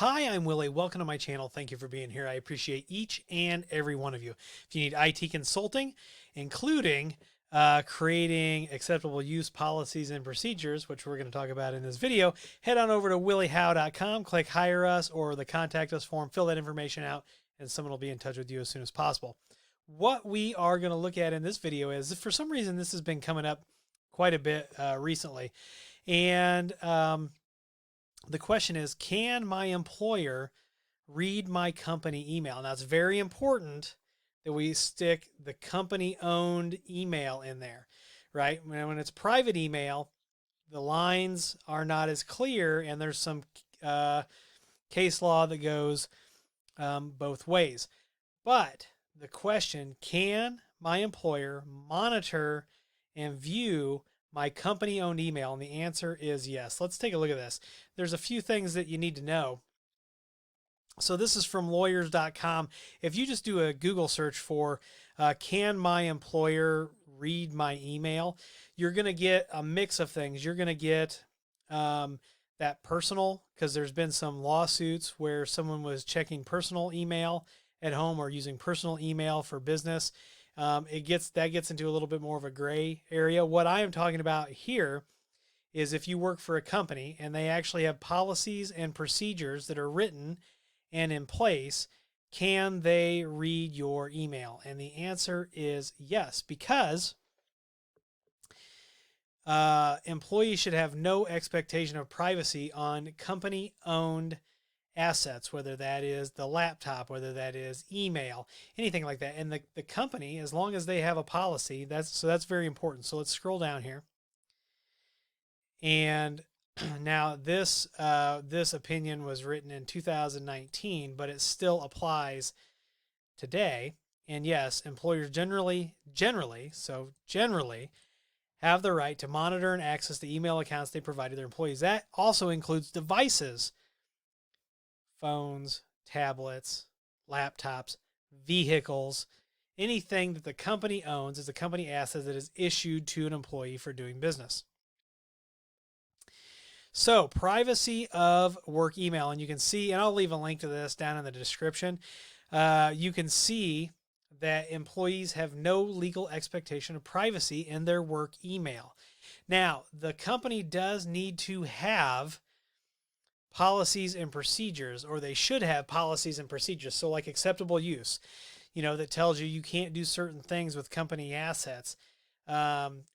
Hi, I'm Willie. Welcome to my channel. Thank you for being here. I appreciate each and every one of you. If you need IT consulting, including creating acceptable use policies and procedures, which we're going to talk about in this video, head on over to williehowe.com, click hire us or the contact us form, fill that information out, and someone will be in touch with you as soon as possible. What we are going to look at in this video is, for some reason, this has been coming up quite a bit recently. And the question is, can my employer read my company email? Now, it's very important that we stick the company-owned email in there, right? When it's private email, the lines are not as clear, and there's some case law that goes both ways. But the question, can my employer monitor and view my company-owned email? And the answer is yes. Let's take a look at this. There's a few things that you need to know. So this is from lawyers.com. If you just do a Google search for can my employer read my email, you're going to get a mix of things. You're going to get that personal, because there's been some lawsuits where someone was checking personal email at home or using personal email for business. That gets into a little bit more of a gray area. What I am talking about here is if you work for a company and they actually have policies and procedures that are written and in place, can they read your email? And the answer is yes, because employees should have no expectation of privacy on company-owned assets, whether that is the laptop, whether that is email, anything like that. And the company, as long as they have a policy, that's very important. So let's scroll down here. And now this opinion was written in 2019, but it still applies today. And yes, employers generally have the right to monitor and access the email accounts they provide to their employees. That also includes devices, phones, tablets, laptops, vehicles, anything that the company owns is a company asset that is issued to an employee for doing business. So, privacy of work email, and you can see, and I'll leave a link to this down in the description. You can see that employees have no legal expectation of privacy in their work email. Now, the company does need to have policies and procedures, or they should have policies and procedures. So like acceptable use, that tells you can't do certain things with company assets.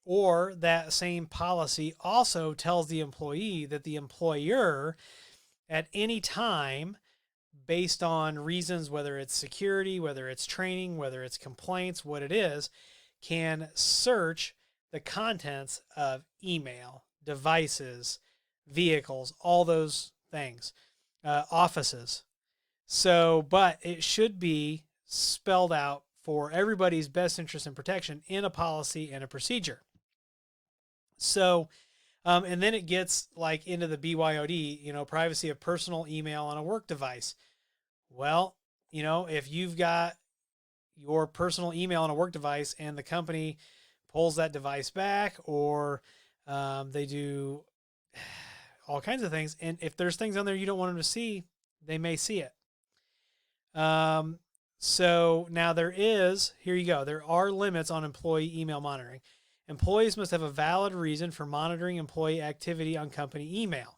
Or that same policy also tells the employee that the employer at any time, based on reasons, whether it's security, whether it's training, whether it's complaints, what it is, can search the contents of email, devices, vehicles, all those things, offices. So, but it should be spelled out for everybody's best interest and protection in a policy and a procedure. So, and then it gets like into the BYOD, privacy of personal email on a work device. Well, if you've got your personal email on a work device and the company pulls that device back, or they do all kinds of things, and if there's things on there you don't want them to see, they may see it. So now here you go. There are limits on employee email monitoring. Employees must have a valid reason for monitoring employee activity on company email.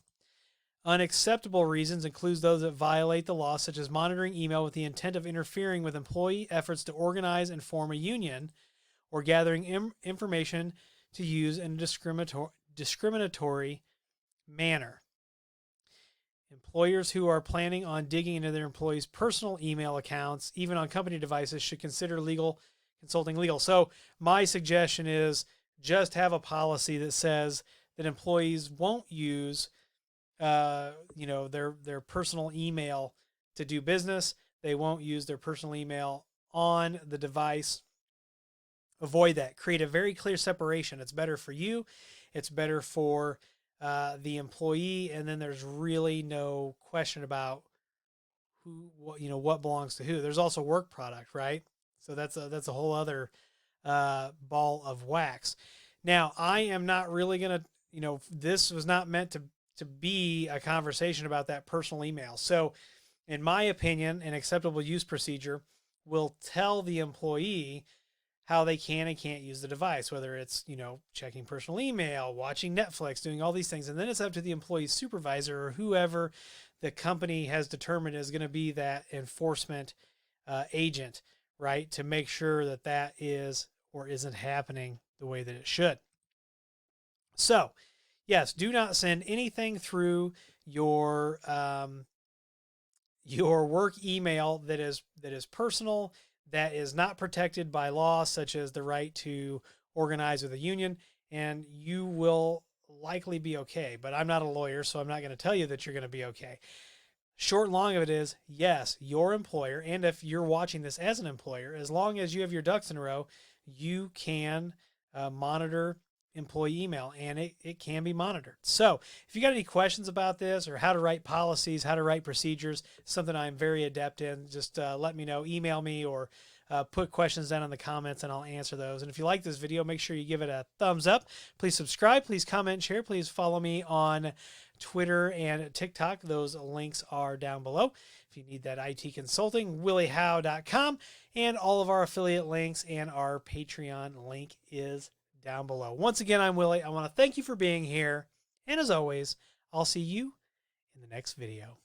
Unacceptable reasons include those that violate the law, such as monitoring email with the intent of interfering with employee efforts to organize and form a union, or gathering information to use in a discriminatory manner. Employers who are planning on digging into their employees' personal email accounts, even on company devices, should consider consulting legal. So my suggestion is just have a policy that says that employees won't use their personal email to do business. They won't use their personal email on the device. Avoid that. Create a very clear separation. It's better for you. It's better for the employee, and then there's really no question about what belongs to who. There's also work product, right? So that's a whole other ball of wax. Now, I am not really gonna, this was not meant to be a conversation about that personal email. So in my opinion, an acceptable use procedure will tell the employee how they can and can't use the device, whether it's, checking personal email, watching Netflix, doing all these things. And then it's up to the employee's supervisor or whoever the company has determined is going to be that enforcement agent, right, to make sure that that is or isn't happening the way that it should. So, yes, do not send anything through your work email that is personal, that is not protected by law, such as the right to organize with a union, and you will likely be okay. But I'm not a lawyer, so I'm not going to tell you that you're going to be okay. Short and long of it is, yes, your employer, and if you're watching this as an employer, as long as you have your ducks in a row, you can monitor employee email, and it can be monitored. So if you got any questions about this or how to write policies, how to write procedures, something I'm very adept in, just let me know, email me, or put questions down in the comments and I'll answer those. And if you like this video, make sure you give it a thumbs up. Please subscribe, please comment, share, please follow me on Twitter and TikTok. Those links are down below. If you need that IT consulting, williehowe.com, and all of our affiliate links and our Patreon link is down below. Once again, I'm Willie. I want to thank you for being here. And as always, I'll see you in the next video.